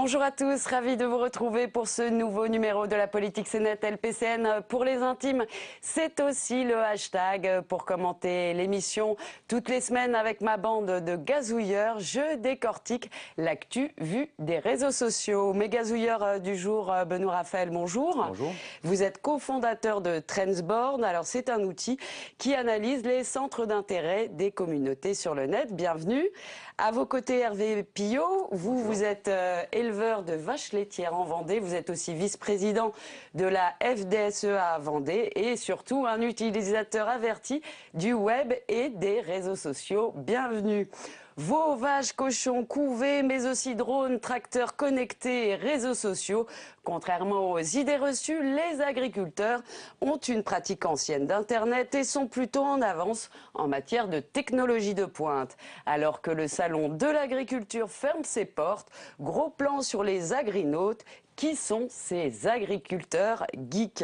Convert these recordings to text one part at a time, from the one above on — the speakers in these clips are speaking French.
Bonjour à tous, ravi de vous retrouver pour ce nouveau numéro de la politique CNeT LPCN pour les intimes. C'est aussi le hashtag pour commenter l'émission. Toutes les semaines avec ma bande de gazouilleurs, je décortique l'actu vue des réseaux sociaux. Mes gazouilleurs du jour, Benoît Raphaël, bonjour. Bonjour. Vous êtes cofondateur de Trendsboard. Alors c'est un outil qui analyse les centres d'intérêt des communautés sur le net. Bienvenue. À vos côtés, Hervé Pillot, vous êtes éleveur de vaches laitières en Vendée. Vous êtes aussi vice-président de la FDSEA à Vendée et surtout un utilisateur averti du web et des réseaux sociaux. Bienvenue. Vos vaches, cochons, couvées, mais aussi drones, tracteurs connectés et réseaux sociaux. Contrairement aux idées reçues, les agriculteurs ont une pratique ancienne d'Internet et sont plutôt en avance en matière de technologie de pointe. Alors que le salon de l'agriculture ferme ses portes, gros plan sur les agrinautes. Qui sont ces agriculteurs geeks?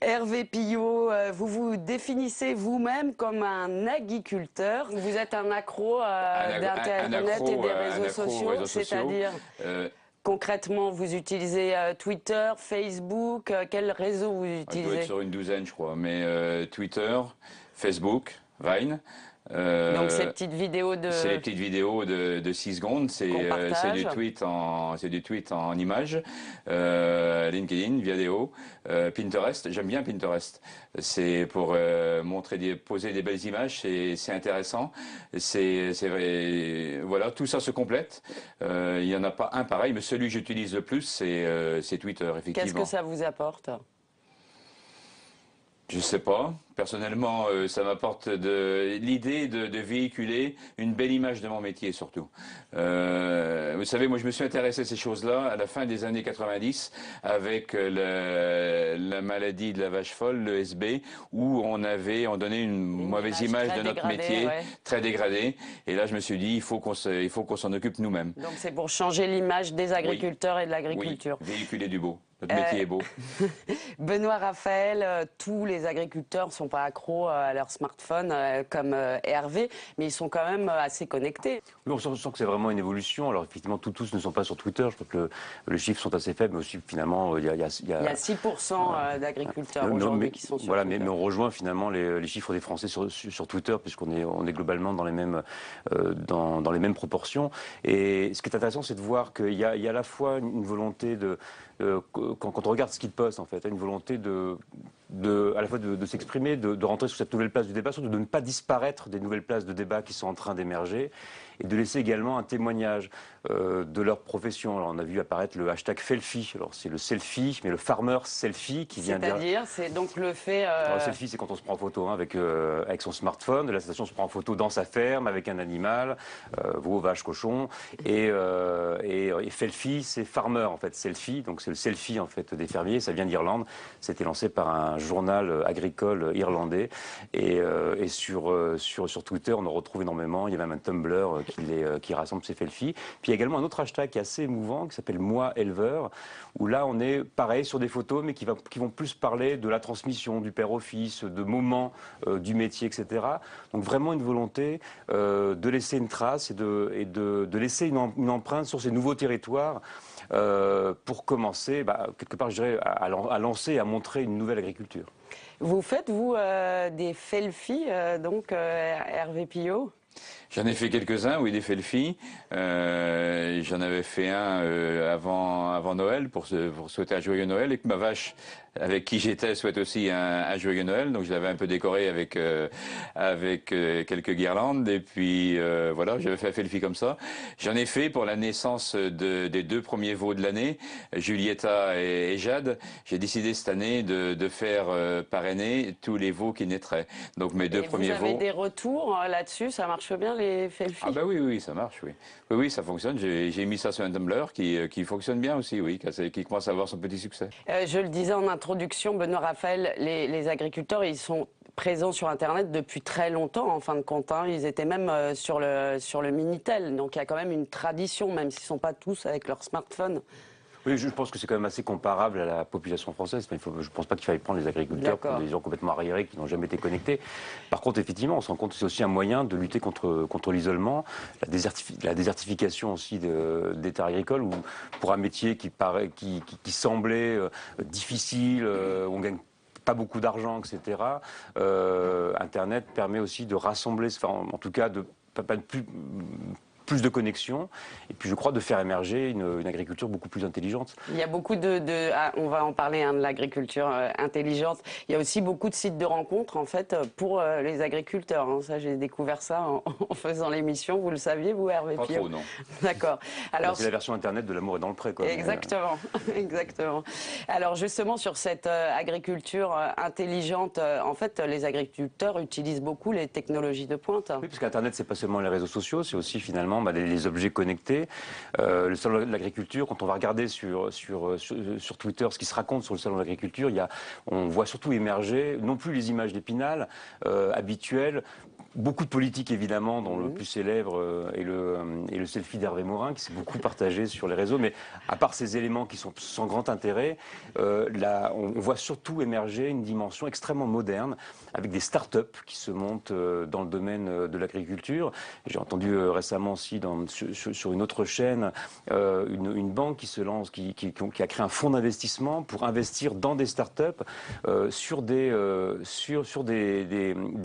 Hervé Pillot, vous vous définissez vous-même comme un agriculteur. Vous êtes un accro d'Internet et des réseaux sociaux, c'est-à-dire concrètement, vous utilisez Twitter, Facebook, quel réseau vous utilisez? Je dois être sur une douzaine, je crois, mais Twitter, Facebook, Vine. Donc ces petites vidéos de... C'est les petites vidéos de 6 secondes, c'est du tweet en images, LinkedIn, vidéo, Pinterest, j'aime bien Pinterest. C'est pour poser des belles images, c'est intéressant. Voilà, tout ça se complète. Il n'y en a pas un pareil, mais celui que j'utilise le plus, c'est Twitter, effectivement. Qu'est-ce que ça vous apporte? Je sais pas. Personnellement, ça m'apporte l'idée de véhiculer une belle image de mon métier, surtout. Vous savez, moi, je me suis intéressé à ces choses-là à la fin des années 90 avec la maladie de la vache folle, le SB, où on donnait une mauvaise image de notre métier, très dégradée. Et là, je me suis dit, il faut qu'on s'en occupe nous-mêmes. Donc, c'est pour changer l'image des agriculteurs et de l'agriculture. Oui, véhiculer du beau. Notre métier est beau. Benoît Raphaël, tous les agriculteurs ne sont pas accros à leur smartphone comme Hervé, mais ils sont quand même assez connectés. Oui, on sent que c'est vraiment une évolution. Alors effectivement, tous ne sont pas sur Twitter. Je crois que les chiffres sont assez faibles, mais aussi finalement, il y a 6% d'agriculteurs aujourd'hui qui sont sur Twitter. Mais on rejoint finalement les chiffres des Français sur Twitter, puisqu'on est globalement dans les mêmes proportions. Et ce qui est intéressant, c'est de voir qu'il y a à la fois une volonté quand on regarde ce qu'ils postent, en fait, une volonté à la fois de s'exprimer, de rentrer sur cette nouvelle place du débat, surtout de ne pas disparaître des nouvelles places de débat qui sont en train d'émerger, et de laisser également un témoignage de leur profession. Alors on a vu apparaître le hashtag Felfie. Alors c'est le selfie, mais le farmer selfie qui vient dire... C'est-à-dire, c'est donc le fait... Alors, le selfie, c'est quand on se prend en photo avec son smartphone. La station se prend en photo dans sa ferme avec un animal, veau, vache, cochon. Et Felfie, c'est farmer en fait. Selfie, donc c'est le selfie en fait des fermiers. Ça vient d'Irlande. C'était lancé par un journal agricole irlandais. Et sur Twitter, on en retrouve énormément. Il y a même un Tumblr qui rassemble ces Felfie. Puis il y a également un autre hashtag qui est assez émouvant, qui s'appelle Moi éleveur, où là on est pareil sur des photos, mais qui vont plus parler de la transmission du père au fils, de moments du métier, etc. Donc vraiment une volonté de laisser une trace et de laisser une empreinte sur ces nouveaux territoires. Pour commencer, quelque part, je dirais, à lancer, à montrer une nouvelle agriculture. Vous faites, vous, des Felfie, donc, Hervé Pillot? J'en ai fait quelques-uns, oui, des selfies. J'en avais fait un avant Noël pour souhaiter un joyeux Noël, et que ma vache avec qui j'étais souhaite aussi un joyeux Noël. Donc je l'avais un peu décoré avec quelques guirlandes, et puis voilà, j'avais fait un selfie comme ça. J'en ai fait pour la naissance des 2 premiers veaux de l'année, Julieta et Jade. J'ai décidé cette année de faire parrainer tous les veaux qui naîtraient. Donc mes 2 premiers veaux. Vous avez des retours là-dessus? Ça marche bien les selfies? Ah bah oui, ça marche, oui. Oui, ça fonctionne. J'ai mis ça sur un Tumblr qui fonctionne bien aussi, oui, qui commence à avoir son petit succès. Je le disais en introduction, Benoît Raphaël, les agriculteurs, ils sont présents sur Internet depuis très longtemps, en fin de compte. Ils étaient même sur le Minitel. Donc il y a quand même une tradition, même s'ils ne sont pas tous avec leur smartphone. Oui, je pense que c'est quand même assez comparable à la population française. Je ne pense pas qu'il faille prendre les agriculteurs comme des gens complètement arriérés qui n'ont jamais été connectés. Par contre, effectivement, on se rend compte que c'est aussi un moyen de lutter contre l'isolement, la désertification aussi des terres agricoles, où pour un métier qui semblait difficile, on gagne pas beaucoup d'argent, etc. Internet permet aussi de rassembler, enfin, en tout cas, de pas plus de connexions, et puis je crois de faire émerger une agriculture beaucoup plus intelligente. Il y a beaucoup on va en parler, de l'agriculture intelligente. Il y a aussi beaucoup de sites de rencontres, en fait, pour les agriculteurs. Hein. Ça, j'ai découvert ça en faisant l'émission. Vous le saviez, vous, Hervé Pio? Pas trop, non. D'accord. Alors, c'est la version Internet de L'amour est dans le pré, quoi. Exactement, exactement. Alors, justement, sur cette agriculture intelligente, en fait, les agriculteurs utilisent beaucoup les technologies de pointe. Oui, parce qu'Internet, c'est pas seulement les réseaux sociaux, c'est aussi finalement les objets connectés. Le salon de l'agriculture, quand on va regarder sur Twitter ce qui se raconte sur le salon de l'agriculture, on voit surtout émerger, non plus les images d'Épinal habituelles, beaucoup de politique évidemment, dont le plus célèbre est le selfie d'Hervé Morin, qui s'est beaucoup partagé sur les réseaux. Mais à part ces éléments qui sont sans grand intérêt, on voit surtout émerger une dimension extrêmement moderne, avec des start-up qui se montent dans le domaine de l'agriculture. J'ai entendu récemment aussi sur une autre chaîne une banque qui se lance, qui a créé un fonds d'investissement pour investir dans des start-up sur des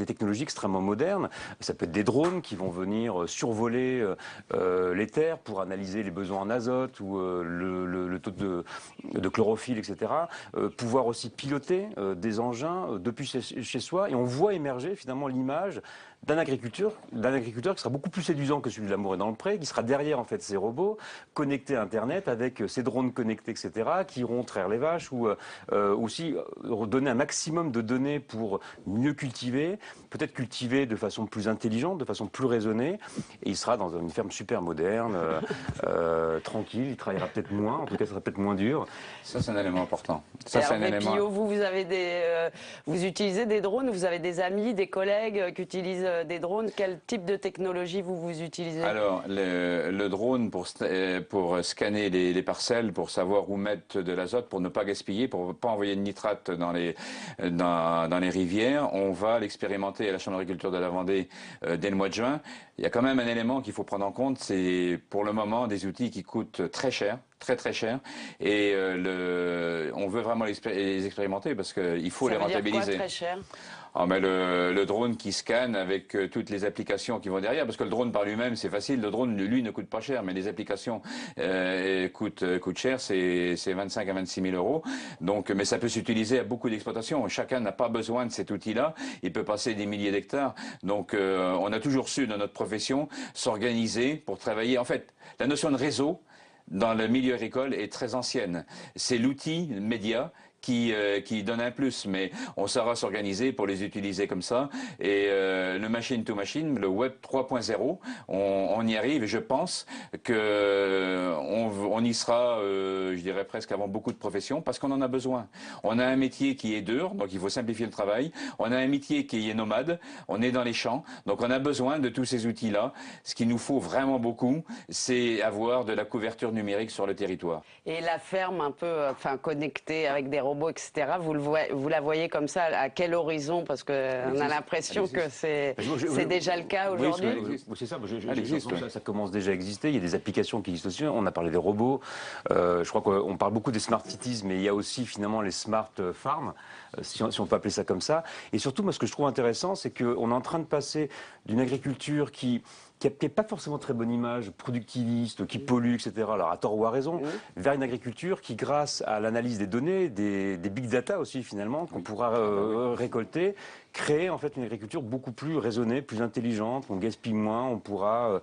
technologies extrêmement modernes. Ça peut être des drones qui vont venir survoler les terres pour analyser les besoins en azote ou le taux de chlorophylle, etc. Pouvoir aussi piloter des engins depuis chez soi. Et on voit émerger finalement l'image d'un agriculteur qui sera beaucoup plus séduisant que celui de L'amour est dans le pré, qui sera derrière en fait ces robots connectés à Internet avec ces drones connectés, etc., qui iront traire les vaches ou aussi donner un maximum de données pour mieux cultiver, peut-être cultiver de façon plus intelligente, de façon plus raisonnée. Et il sera dans une ferme super moderne, tranquille, il travaillera peut-être moins, en tout cas ça sera peut-être moins dur. Ça, c'est un élément important. Ça, c'est un élément. Pio, vous avez vous utilisez des drones, vous avez des amis, des collègues qui utilisent des drones. Quel type de technologie vous utilisez? Alors, le drone pour scanner les parcelles, pour savoir où mettre de l'azote, pour ne pas gaspiller, pour ne pas envoyer de nitrate dans les rivières, on va l'expérimenter à la Chambre d'agriculture de la Vendée dès le mois de juin. Il y a quand même un élément qu'il faut prendre en compte, c'est pour le moment des outils qui coûtent très cher. Très très cher, et on veut vraiment les expérimenter parce qu'il faut les rentabiliser. Ça veut dire quoi, très cher? Ah, mais le drone qui scanne avec toutes les applications qui vont derrière, parce que le drone par lui-même c'est facile, le drone lui ne coûte pas cher, mais les applications coûtent cher, c'est 25 à 26 000 euros. Donc, mais ça peut s'utiliser à beaucoup d'exploitations. Chacun n'a pas besoin de cet outil-là. Il peut passer des milliers d'hectares. Donc, on a toujours su dans notre profession s'organiser pour travailler. En fait, la notion de réseau dans le milieu agricole est très ancienne. C'est l'outil média qui donne un plus, mais on saura s'organiser pour les utiliser comme ça. Et le machine to machine, le web 3.0, on y arrive, et je pense que on y sera, je dirais presque avant beaucoup de professions, parce qu'on en a besoin. On a un métier qui est dur, donc il faut simplifier le travail. On a un métier qui est nomade, on est dans les champs, donc on a besoin de tous ces outils-là. Ce qu'il nous faut vraiment beaucoup, c'est avoir de la couverture numérique sur le territoire. Et la ferme un peu, connectée avec des robots, etc. Vous la voyez comme ça, à quel horizon? Parce qu'on a l'impression que c'est déjà le cas aujourd'hui. Oui, c'est ça. Ça commence déjà à exister. Il y a des applications qui existent aussi. On a parlé des robots. Je crois qu'on parle beaucoup des smart cities, mais il y a aussi finalement les smart farms, si on peut appeler ça comme ça. Et surtout, moi, ce que je trouve intéressant, c'est qu'on est en train de passer d'une agriculture qui n'est pas forcément très bonne image, productiviste, qui pollue, etc., alors à tort ou à raison, vers une agriculture qui, grâce à l'analyse des données, des big data aussi finalement, qu'on pourra récolter, créer en fait une agriculture beaucoup plus raisonnée, plus intelligente, on gaspille moins, on pourra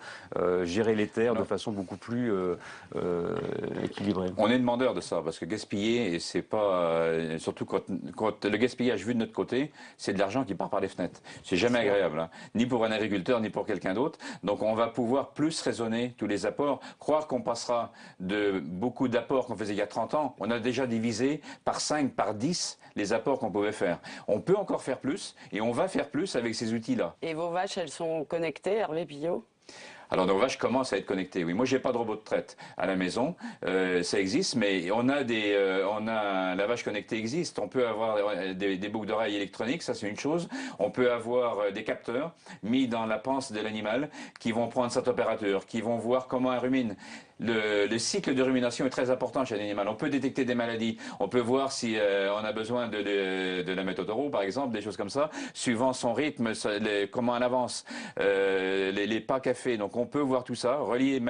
gérer les terres de façon beaucoup plus équilibrée. On est demandeur de ça, parce que gaspiller, et c'est pas surtout quand le gaspillage vu de notre côté, c'est de l'argent qui part par les fenêtres. C'est jamais agréable, hein, ni pour un agriculteur, ni pour quelqu'un d'autre. Donc on va pouvoir plus raisonner tous les apports. Croire qu'on passera de beaucoup d'apports qu'on faisait il y a 30 ans, on a déjà divisé par 5, par 10 les apports qu'on pouvait faire. On peut encore faire plus, et on va faire plus avec ces outils-là. Et vos vaches, elles sont connectées, Hervé Pio? Alors nos vaches commencent à être connectées. Oui, moi j'ai pas de robot de traite à la maison, ça existe, mais on a la vache connectée existe. On peut avoir des boucles d'oreilles électroniques, ça c'est une chose. On peut avoir des capteurs mis dans la panse de l'animal qui vont prendre sa température, qui vont voir comment elle rumine. Le cycle de rumination est très important chez l'animal. On peut détecter des maladies. On peut voir si on a besoin de la mettre au taureau, par exemple, des choses comme ça, suivant son rythme, comment elle avance, les pas qu'elle fait. Donc on peut voir tout ça, relié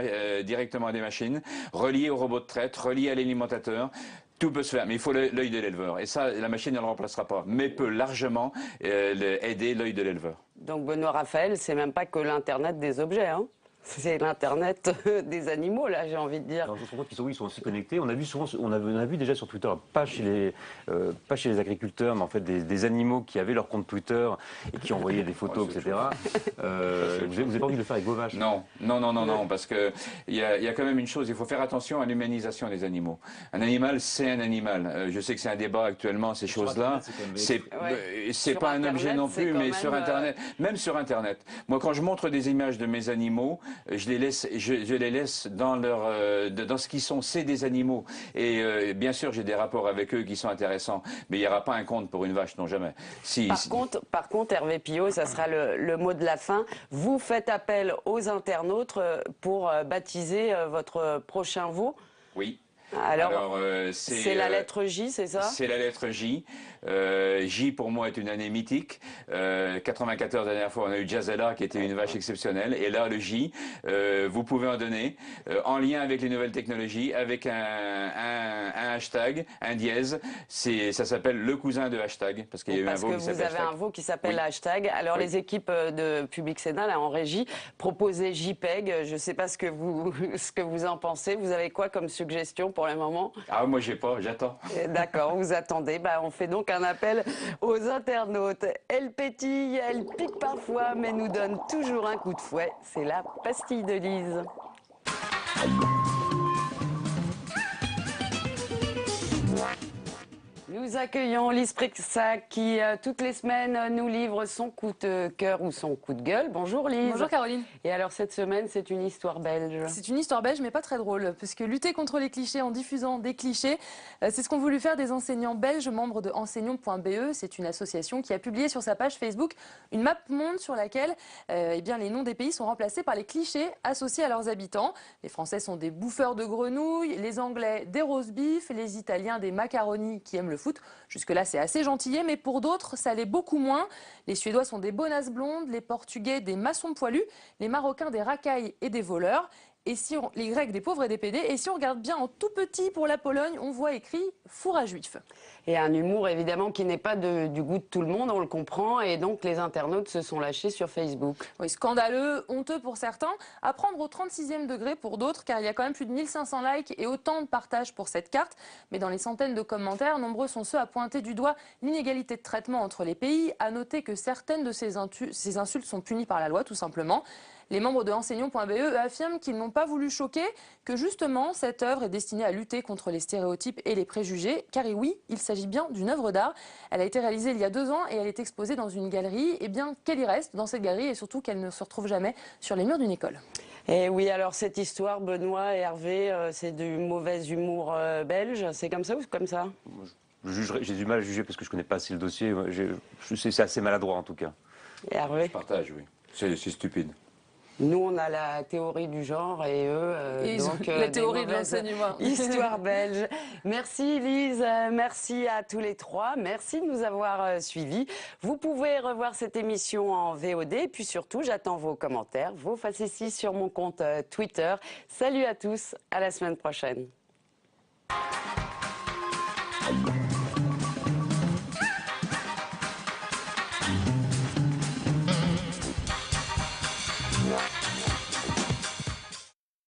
directement à des machines, relié au robot de traite, relié à l'alimentateur. Tout peut se faire, mais il faut l'œil de l'éleveur. Et ça, la machine ne le remplacera pas, mais peut largement aider l'œil de l'éleveur. Donc Benoît Raphaël, c'est même pas que l'Internet des objets, hein. C'est l'Internet des animaux, là, j'ai envie de dire. Alors, je me rends compte qu'ils sont aussi connectés. On a vu souvent, on a vu déjà sur Twitter, pas chez les agriculteurs, mais en fait des animaux qui avaient leur compte Twitter et qui envoyaient des photos, etc. Vous n'avez pas envie de le faire avec vos vaches? Non, parce que il y a quand même une chose, il faut faire attention à l'humanisation des animaux. Un animal, c'est un animal. Je sais que c'est un débat actuellement, ces choses-là. C'est pas un objet non plus, mais sur Internet, même sur Internet. Moi, quand je montre des images de mes animaux, je les laisse dans ce qu'ils sont, c'est des animaux. Et bien sûr, j'ai des rapports avec eux qui sont intéressants, mais il n'y aura pas un compte pour une vache, non jamais. Par contre, Hervé Pillot, ça sera le mot de la fin. Vous faites appel aux internautes pour baptiser votre prochain veau. Oui. Alors c'est la lettre J, c'est ça? C'est la lettre J. J pour moi est une année mythique. 94 la dernière fois on a eu Jazella qui était une vache exceptionnelle. Et là le J, vous pouvez en donner en lien avec les nouvelles technologies, avec un hashtag, un dièse. Ça s'appelle le cousin de hashtag parce qu'il y a eu un veau qui s'appelle hashtag. Parce que vous avez un veau qui s'appelle hashtag. Alors les équipes de Public Sénat là en régie proposaient JPEG. Je ne sais pas ce que vous en pensez. Vous avez quoi comme suggestion pour le moment? Ah moi j'ai pas, j'attends. D'accord, vous attendez. On fait donc un appel aux internautes. Elle pétille, elle pique parfois, mais nous donne toujours un coup de fouet. C'est la pastille de Lise. Nous accueillons Lise Prexac qui, toutes les semaines, nous livre son coup de cœur ou son coup de gueule. Bonjour Lise. Bonjour Caroline. Et alors cette semaine, c'est une histoire belge. C'est une histoire belge, mais pas très drôle, puisque lutter contre les clichés en diffusant des clichés, c'est ce qu'ont voulu faire des enseignants belges, membres de enseignants.be. C'est une association qui a publié sur sa page Facebook une map monde sur laquelle les noms des pays sont remplacés par les clichés associés à leurs habitants. Les Français sont des bouffeurs de grenouilles, les Anglais des roast beef, les Italiens des macaronis qui aiment le foot. Jusque-là, c'est assez gentillé, mais pour d'autres, ça l'est beaucoup moins. Les Suédois sont des bonasses blondes, les Portugais des maçons poilus, les Marocains des racailles et des voleurs. Et les Grecs des pauvres et des pédés. Et si on regarde bien en tout petit pour la Pologne, on voit écrit four à juifs. Et un humour évidemment qui n'est pas du goût de tout le monde, on le comprend. Et donc les internautes se sont lâchés sur Facebook. Oui, scandaleux, honteux pour certains, à prendre au 36e degré pour d'autres, car il y a quand même plus de 1500 likes et autant de partages pour cette carte. Mais dans les centaines de commentaires, nombreux sont ceux à pointer du doigt l'inégalité de traitement entre les pays, à noter que certaines de ces insultes sont punies par la loi, tout simplement. Les membres de enseignants.be affirment qu'ils n'ont pas voulu choquer, que justement cette œuvre est destinée à lutter contre les stéréotypes et les préjugés, car oui, il s'agit bien d'une œuvre d'art. Elle a été réalisée il y a 2 ans et elle est exposée dans une galerie. Et bien qu'elle y reste dans cette galerie et surtout qu'elle ne se retrouve jamais sur les murs d'une école. Et oui, alors cette histoire, Benoît et Hervé, c'est du mauvais humour belge, c'est comme ça ou comme ça? J'ai du mal à juger parce que je ne connais pas assez le dossier. C'est assez maladroit en tout cas. Et Hervé? Je partage, oui. C'est stupide. Nous, on a la théorie du genre et eux, la théorie de l'enseignement. Histoire belge. Merci Lise, merci à tous les trois, merci de nous avoir suivis. Vous pouvez revoir cette émission en VOD, et puis surtout, j'attends vos commentaires, vos facéties sur mon compte Twitter. Salut à tous, à la semaine prochaine.